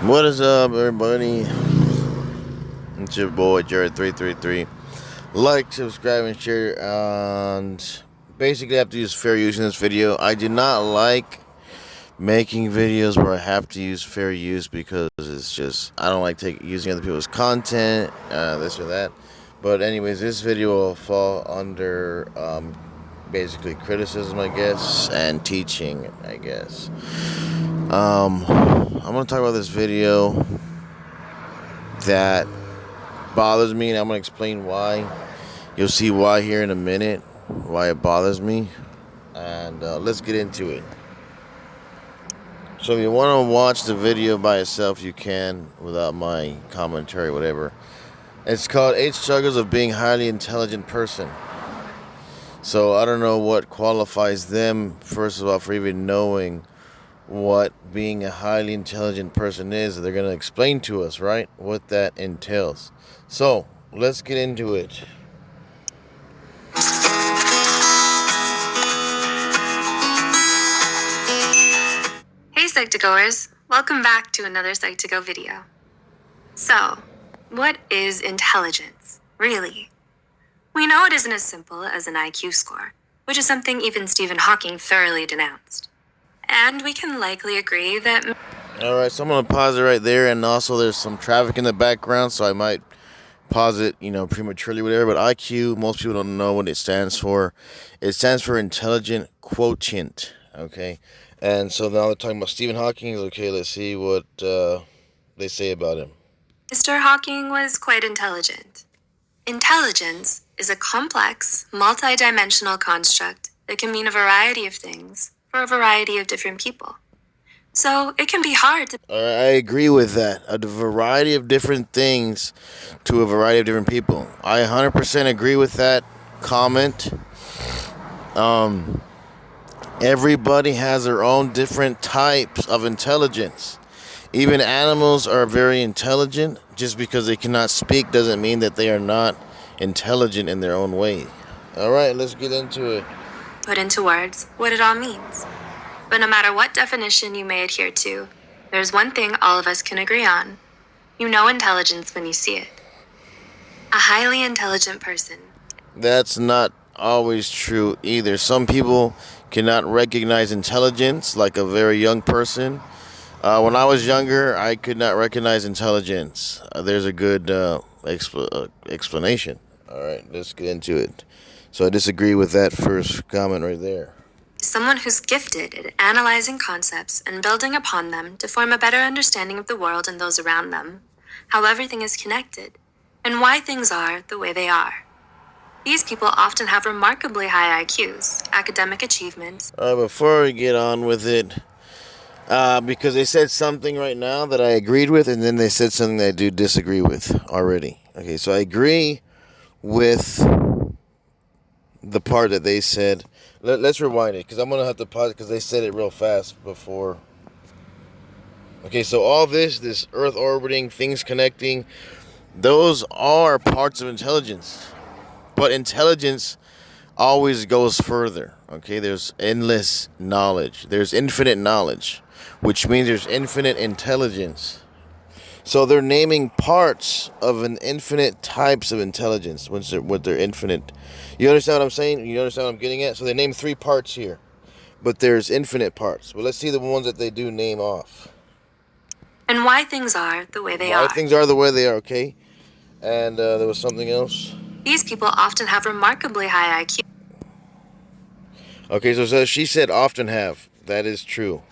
What is up, everybody? It's your boy Jared333. Like, subscribe, and share. And basically, I have to use fair use in this video. I do not like making videos where I have to use fair use because it's just I don't like using other people's content, this or that. But anyways, this video will fall under basically criticism, I guess, and teaching, I guess. I'm going to talk about this video that bothers me, and I'm going to explain why. You'll see why here in a minute, why it bothers me, and let's get into it. So if you want to watch the video by itself, you can, without my commentary, whatever. It's called 8 Struggles of Being a Highly Intelligent Person. So I don't know what qualifies them, first of all, for even knowing what being a highly intelligent person is. They're going to explain to us, right, what that entails. So let's get into it. Hey Psych2Goers, welcome back to another Psych2Go video. So, what is intelligence, really? We know it isn't as simple as an IQ score, which is something even Stephen Hawking thoroughly denounced. And we can likely agree that... Alright, so I'm going to pause it right there, and also there's some traffic in the background, so I might pause it, prematurely, whatever. But IQ, most people don't know what it stands for. It stands for Intelligent Quotient, okay? And so now they're talking about Stephen Hawking. Okay, let's see what they say about him. Mr. Hawking was quite intelligent. Intelligence is a complex, multi-dimensional construct that can mean a variety of things for a variety of different people. So it can be hard to... I agree with that. A variety of different things to a variety of different people. I 100% agree with that comment. Everybody has their own different types of intelligence. Even animals are very intelligent. Just because they cannot speak doesn't mean that they are not intelligent in their own way. All right, let's get into it. Put into words what it all means. But no matter what definition you may adhere to, there's one thing all of us can agree on. You know intelligence when you see it. A highly intelligent person. That's not always true either. Some people cannot recognize intelligence, like a very young person. When I was younger, I could not recognize intelligence. There's a good explanation. All right, let's get into it. So I disagree with that first comment right there. Someone who's gifted at analyzing concepts and building upon them to form a better understanding of the world and those around them, how everything is connected, and why things are the way they are. These people often have remarkably high IQs, academic achievements. All right, before we get on with it, because they said something right now that I agreed with, and then they said something that I do disagree with already. Okay, so I agree with the part that they said. Let's rewind it, because I'm going to have to pause it because they said it real fast before. Okay, so all this Earth orbiting, things connecting, those are parts of intelligence. But intelligence always goes further, okay? There's endless knowledge. There's infinite knowledge, which means there's infinite intelligence. So they're naming parts of an infinite types of intelligence with their infinite. You understand what I'm saying? You understand what I'm getting at? So they named 3 parts here, but there's infinite parts. Well, let's see the ones that they do name off. And why things are the way they are. Why things are the way they are, okay? And there was something else. These people often have remarkably high IQ. Okay, so she said often have. That is true.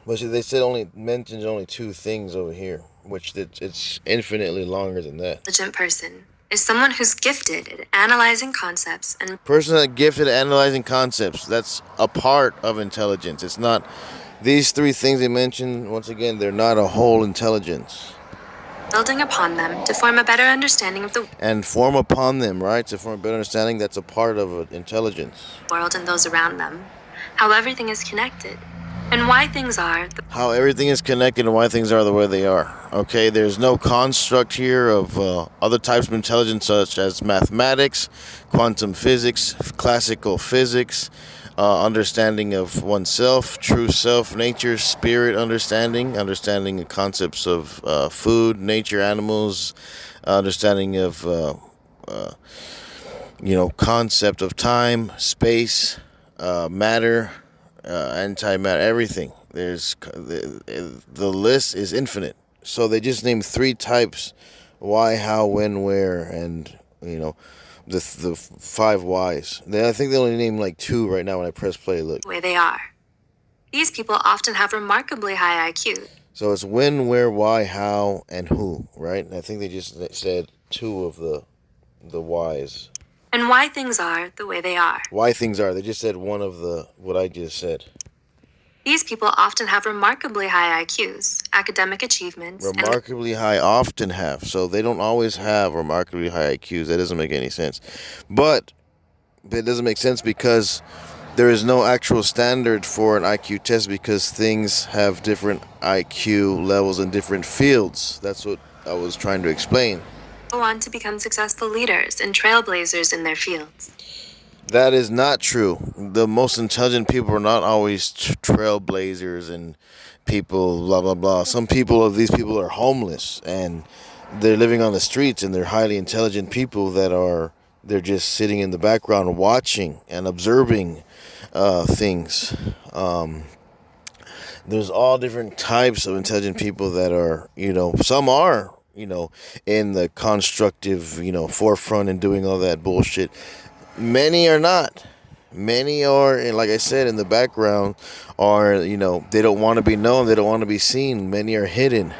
But they said mentions only 2 things over here, which it's infinitely longer than that. Intelligent person is someone who's gifted at analyzing concepts and... Person that's gifted at analyzing concepts, that's a part of intelligence. It's not... These 3 things they mentioned, once again, they're not a whole intelligence. Building upon them to form a better understanding of the... And form upon them, right? To form a better understanding, that's a part of intelligence. ...world and those around them. How everything is connected. And why things are... How everything is connected and why things are the way they are. Okay, there's no construct here of other types of intelligence such as mathematics, quantum physics, classical physics, understanding of oneself, true self, nature, spirit, understanding the concepts of food, nature, animals, understanding of concept of time, space, matter, antimatter, everything. The list is infinite. So they just named 3 types: why, how, when, where, and the 5 whys. I think they only named like 2 right now when I press play. Look, the way they are. These people often have remarkably high IQ. so it's when, where, why, how, and who, right? And I think they just said 2 of the whys. And why things are the way they are. Why things are. They just said one of what I just said. These people often have remarkably high IQs, academic achievements. Remarkably high often have. So they don't always have remarkably high IQs. That doesn't make any sense. But it doesn't make sense because there is no actual standard for an IQ test because things have different IQ levels in different fields. That's what I was trying to explain. Go on to become successful leaders and trailblazers in their fields. That is not true. The most intelligent people are not always trailblazers and people, blah, blah, blah. Some these people are homeless and they're living on the streets, and they're highly intelligent people they're just sitting in the background watching and observing things. There's all different types of intelligent people that are, some are, in the constructive, forefront and doing all that bullshit. Many are not. Many are, and like I said, in the background are, they don't want to be known. They don't want to be seen. Many are hidden.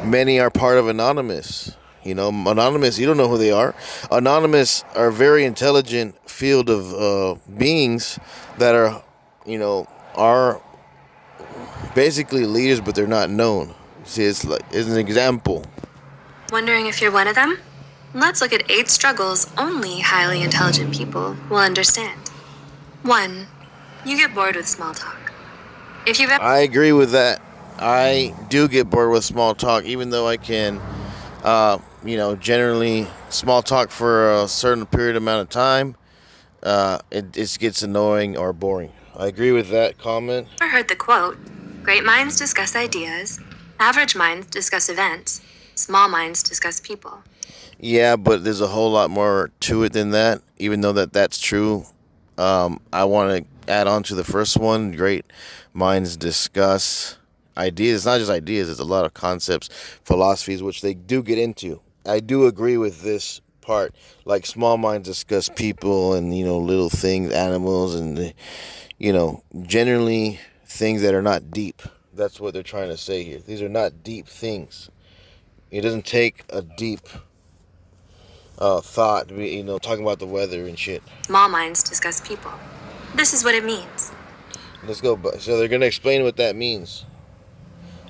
Many are part of Anonymous. Anonymous, you don't know who they are. Anonymous are a very intelligent field of beings that are basically leaders, but they're not known. See, it's an example. Wondering if you're one of them? Let's look at 8 struggles only highly intelligent people will understand. 1. You get bored with small talk. I agree with that. I do get bored with small talk, even though I can, generally small talk for a certain period amount of time. It just gets annoying or boring. I agree with that comment. I heard the quote, great minds discuss ideas, average minds discuss events, small minds discuss people. Yeah, but there's a whole lot more to it than that, even though that's true. I want to add on to the first one. Great minds discuss ideas. It's not just ideas. It's a lot of concepts, philosophies, which they do get into. I do agree with this part. Like small minds discuss people and, little things, animals, and, generally things that are not deep. That's what they're trying to say here. These are not deep things. It doesn't take a deep thought to be, talking about the weather and shit. Small minds discuss people. This is what it means. Let's go. So they're going to explain what that means.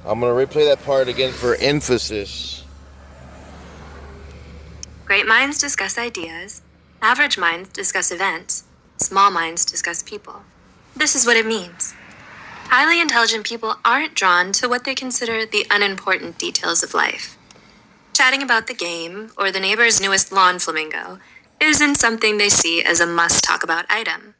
I'm going to replay that part again for emphasis. Great minds discuss ideas. Average minds discuss events. Small minds discuss people. This is what it means. Highly intelligent people aren't drawn to what they consider the unimportant details of life. Chatting about the game or the neighbor's newest lawn flamingo isn't something they see as a must-talk-about item.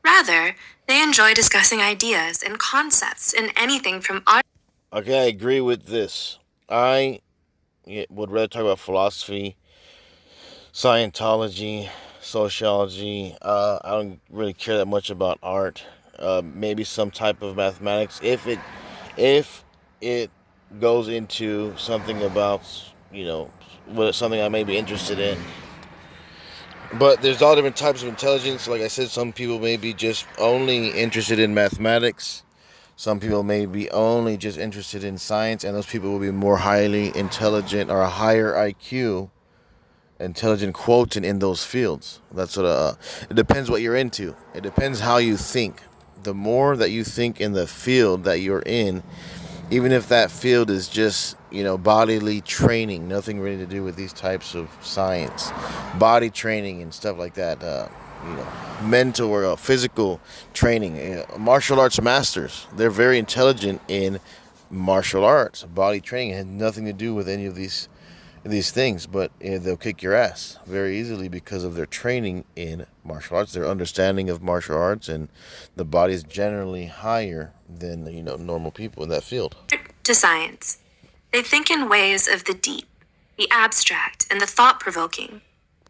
Rather, they enjoy discussing ideas and concepts in anything from art. Okay, I agree with this. I would rather talk about philosophy, Scientology, sociology. I don't really care that much about art. Maybe some type of mathematics. If it goes into something about, something I may be interested in. But there's all different types of intelligence. Like I said, some people may be just only interested in mathematics. Some people may be only just interested in science, and those people will be more highly intelligent or a higher IQ, intelligent quotient in those fields. That's what it depends what you're into. It depends how you think. The more that you think in the field that you're in, even if that field is just, bodily training, nothing really to do with these types of science, body training and stuff like that, mental or physical training, martial arts masters, they're very intelligent in martial arts. Body training has nothing to do with any of these these things, but they'll kick your ass very easily because of their training in martial arts, their understanding of martial arts, and the body is generally higher than normal people in that field. To science. They think in ways of the deep, the abstract, and the thought-provoking,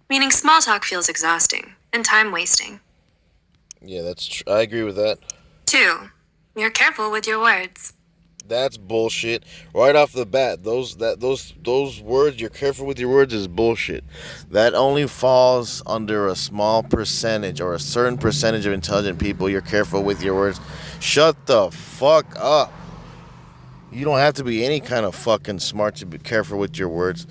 meaning small talk feels exhausting and time-wasting. Yeah, I agree with that. 2. You're careful with your words. That's bullshit. Right off the bat, those words, you're careful with your words, is bullshit. That only falls under a small percentage or a certain percentage of intelligent people. You're careful with your words. Shut the fuck up. You don't have to be any kind of fucking smart to be careful with your words.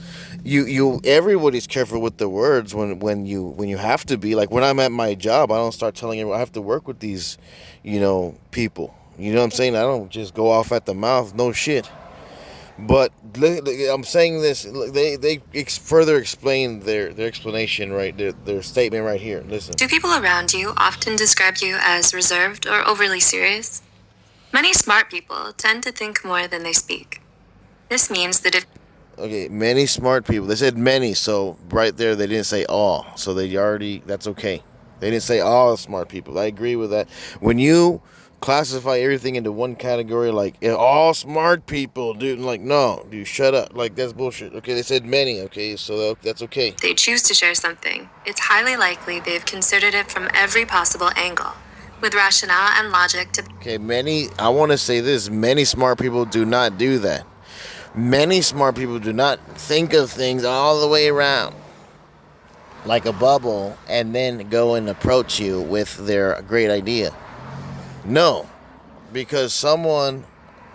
Everybody's careful with the words when you have to be. Like when I'm at my job, I don't start telling everyone I have to work with these, people. You know what I'm saying? I don't just go off at the mouth. No shit. But I'm saying this. They further explain their explanation right. Their statement right here. Listen. Do people around you often describe you as reserved or overly serious? Many smart people tend to think more than they speak. This means that if... Okay, many smart people. They said many, so right there they didn't say all. So that's okay. They didn't say all smart people. I agree with that. When you classify everything into one category, like all smart people, dude, like, no, dude, shut up. Like, that's bullshit. Okay, they said many, okay, so that's okay. They choose to share something. It's highly likely they've considered it from every possible angle, with rationale and logic to... Okay, I want to say this, many smart people do not do that. Many smart people do not think of things all the way around like a bubble and then go and approach you with their great idea. No, because someone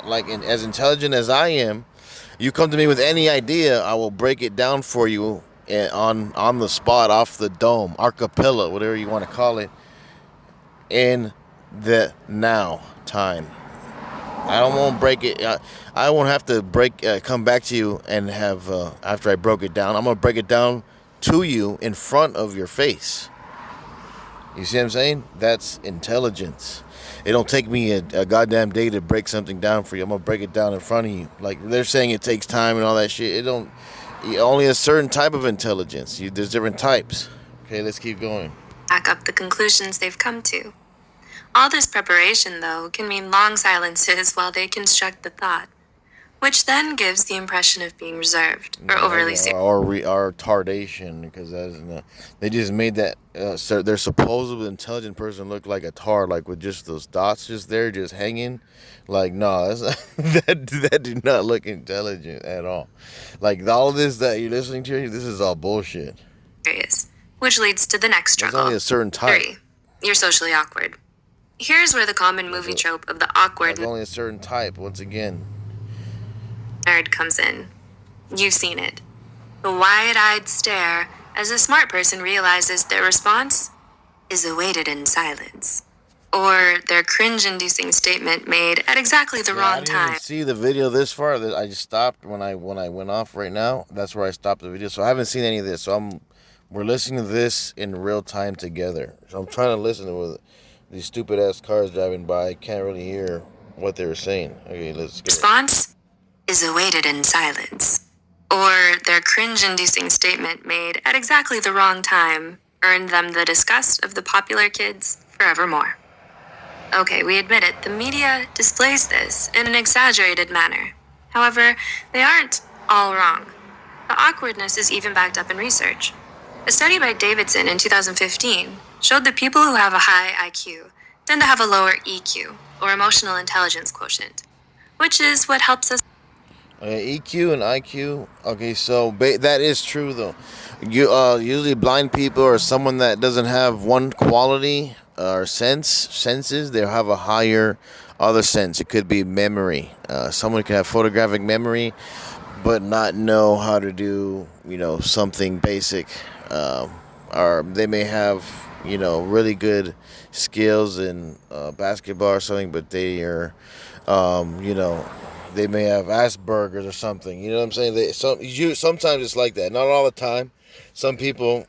as intelligent as I am, you come to me with any idea, I will break it down for you on the spot, off the dome, archipelago, whatever you want to call it, in the now time. I don't want to break it. I won't have to come back to you and have after I broke it down. I'm gonna break it down to you in front of your face. You see what I'm saying? That's intelligence. It don't take me a goddamn day to break something down for you. I'm gonna break it down in front of you. Like they're saying, it takes time and all that shit. It don't. Only a certain type of intelligence. There's different types. Okay, let's keep going. Back up the conclusions they've come to. All this preparation, though, can mean long silences while they construct the thought, which then gives the impression of being reserved or overly serious. Or tardation, because they just made that their supposedly intelligent person look like a tard, like with just those dots just there, just hanging. Like, no, that do not look intelligent at all. Like all this that you're listening to, this is all bullshit. Which leads to the next struggle. There's only a certain type. 3. You're socially awkward. Here's where the common movie trope of the awkward... There's only a certain type, once again. ...nerd comes in. You've seen it. The wide-eyed stare as a smart person realizes their response is awaited in silence. Or their cringe-inducing statement made at exactly the wrong time. I didn't see the video this far. I just stopped when I went off right now. That's where I stopped the video. So I haven't seen any of this. So we're listening to this in real time together. So I'm trying to listen to these stupid ass cars driving by. I can't really hear what they were saying. Okay, let's go. Response is awaited in silence. Or their cringe-inducing statement made at exactly the wrong time earned them the disgust of the popular kids forevermore. Okay, we admit it, the media displays this in an exaggerated manner. However, they aren't all wrong. The awkwardness is even backed up in research. A study by Davidson in 2015 showed that people who have a high IQ tend to have a lower EQ, or emotional intelligence quotient, which is what helps us... EQ and IQ. Okay, so that is true, though. Usually blind people or someone that doesn't have one quality or senses, they'll have a higher other sense. It could be memory. Someone can have photographic memory, but not know how to do, something basic. Or they may have, really good skills in basketball or something, but they are, they may have Asperger's or something. You know what I'm saying? Sometimes it's like that. Not all the time. Some people,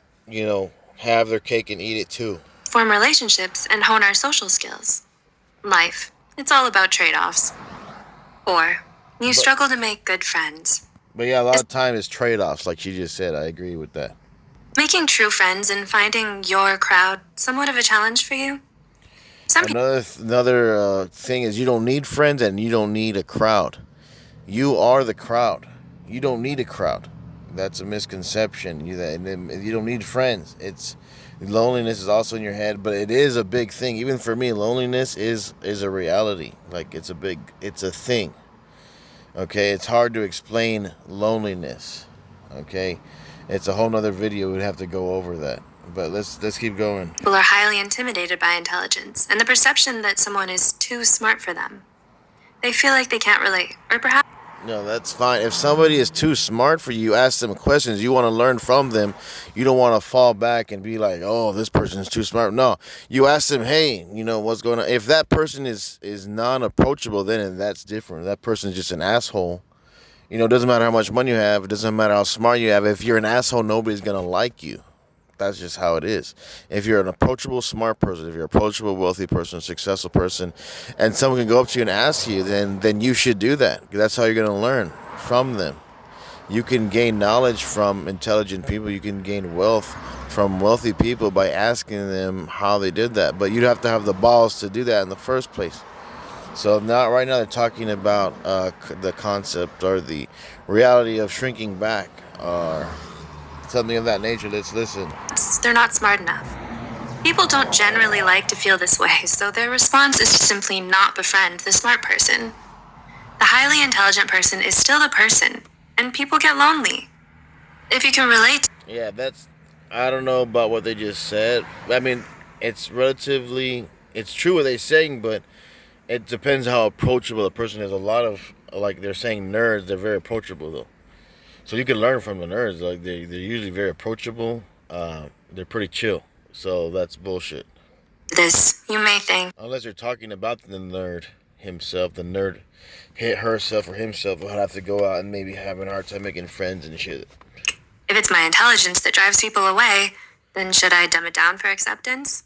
have their cake and eat it too. Form relationships and hone our social skills. Life. It's all about trade-offs. 4. You struggle to make good friends. But yeah, a lot of time is trade-offs, like she just said. I agree with that. Making true friends and finding your crowd somewhat of a challenge for you? Another thing is you don't need friends and you don't need a crowd. You are the crowd. You don't need a crowd. That's a misconception. You don't need friends. It's loneliness is also in your head, but it is a big thing. Even for me, loneliness is a reality. Like it's a thing. Okay, it's hard to explain loneliness. Okay, it's a whole nother video. We'd have to go over that. But let's keep going. People are highly intimidated by intelligence and the perception that someone is too smart for them. They feel like they can't relate, or perhaps... No, that's fine. If somebody is too smart for you, ask them questions. You want to learn from them. You don't want to fall back and be like, oh, this person is too smart. No, you ask them, hey, what's going on? If that person is non-approachable, then that's different. That person is just an asshole. It doesn't matter how much money you have. It doesn't matter how smart you have. If you're an asshole, nobody's going to like you. That's just how it is. If you're an approachable, smart person, if you're an approachable, wealthy person, successful person, and someone can go up to you and ask you, then you should do that. That's how you're going to learn from them. You can gain knowledge from intelligent people. You can gain wealth from wealthy people by asking them how they did that. But you'd have to have the balls to do that in the first place. So right now they're talking about the concept or the reality of shrinking back or something of that nature. Let's listen. they're not smart enough. People don't generally like to feel this way, so their response is to simply not befriend the smart person. The highly intelligent person is still a person, and people get lonely. If you can relate... Yeah, I don't know about what they just said. I mean, it's true what they're saying, but it depends how approachable the person is. A lot of, like they're saying nerds, they're very approachable though. So you can learn from the nerds. Like they're usually very approachable. They're pretty chill. So that's bullshit. This, you may think. Unless you're talking about the nerd himself, the nerd herself or himself will have to go out and maybe have a hard time making friends and shit. If it's my intelligence that drives people away, then should I dumb it down for acceptance?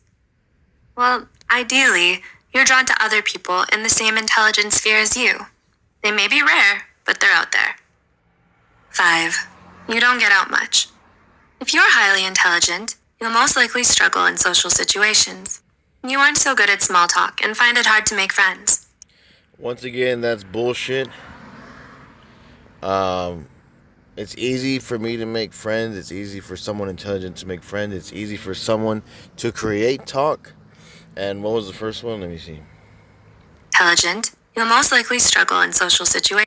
Well, ideally, you're drawn to other people in the same intelligence sphere as you. They may be rare, but they're out there. 5. You don't get out much. If you're highly intelligent, you'll most likely struggle in social situations. You aren't so good at small talk and find it hard to make friends. Once again, that's bullshit. It's easy for me to make friends. It's easy for someone intelligent to make friends. It's easy for someone to create talk. And what was the first one? Let me see. Intelligent, you'll most likely struggle in social situations.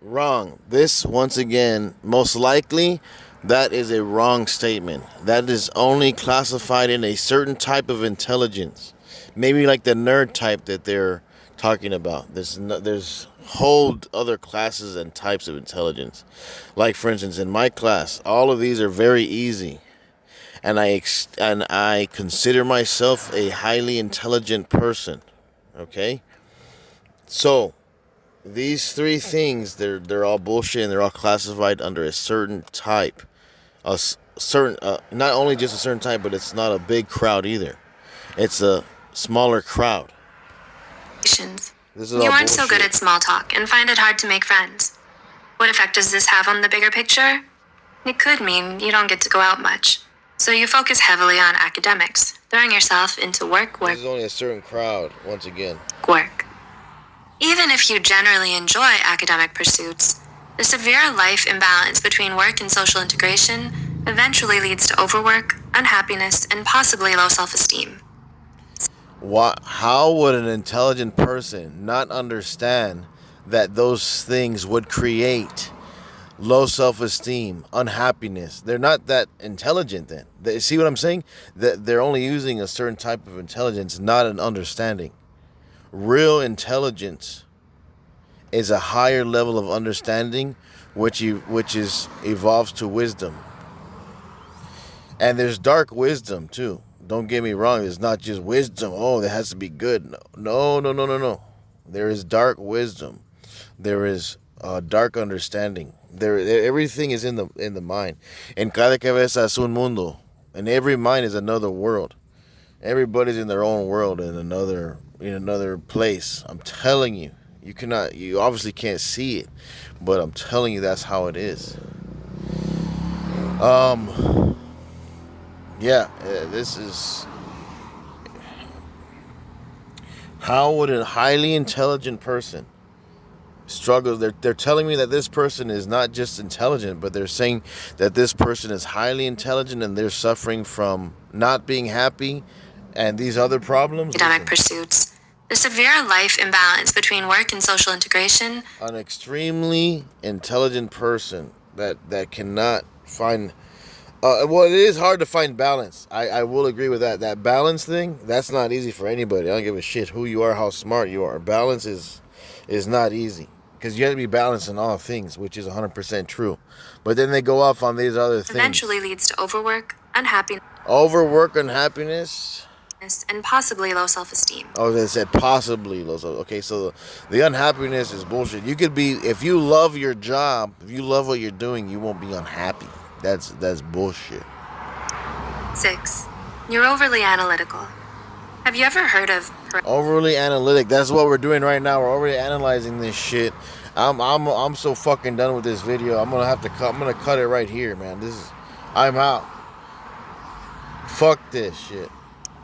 Wrong. This, once again, most likely, that is a wrong statement. That is only classified in a certain type of intelligence. Maybe like the nerd type that they're talking about. There's whole other classes and types of intelligence. Like, for instance, in my class, all of these are very easy. And I consider myself a highly intelligent person. Okay? So, these 3 things, they're all bullshit and they're all classified under a certain type. Not only just a certain type, but it's not a big crowd either. It's a smaller crowd. You aren't so good at small talk and find it hard to make friends. What effect does this have on the bigger picture? It could mean you don't get to go out much. So you focus heavily on academics, throwing yourself into work. This is only a certain crowd, once again. Work. Even if you generally enjoy academic pursuits, the severe life imbalance between work and social integration eventually leads to overwork, unhappiness, and possibly low self-esteem. How would an intelligent person not understand that those things would create low self-esteem, unhappiness? They're not that intelligent then. See what I'm saying? They're only using a certain type of intelligence, not an understanding. Real intelligence is a higher level of understanding, which evolves to wisdom. And there's dark wisdom too. Don't get me wrong. It's not just wisdom. Oh, that has to be good. No. There is dark wisdom. There is dark understanding. Everything is in the mind. En cada cabeza es un mundo. And every mind is another world. Everybody's in their own world in another place. I'm telling you. You obviously can't see it, but I'm telling you that's how it is. Yeah, this is... How would a highly intelligent person struggle? They're telling me that this person is not just intelligent, but they're saying that this person is highly intelligent and they're suffering from not being happy and these other problems. Academic pursuits, the severe life imbalance between work and social integration. An extremely intelligent person that cannot find... well, it is hard to find balance. I will agree with that. That balance thing, that's not easy for anybody. I don't give a shit who you are, how smart you are. Balance is not easy. Because you have to be balanced in all things, which is 100% true. But then they go off on these other things. Eventually leads to overwork, unhappiness. Overwork, unhappiness. And possibly low self-esteem. Oh, they said possibly low self. Okay, so the unhappiness is bullshit. You could be... If you love your job, if you love what you're doing, you won't be unhappy. That's bullshit. 6. You're overly analytical. Have you ever heard of... Overly analytic? That's what we're doing right now. We're already analyzing this shit. I'm so fucking done with this video. I'm gonna cut it right here, man. I'm out. Fuck this shit.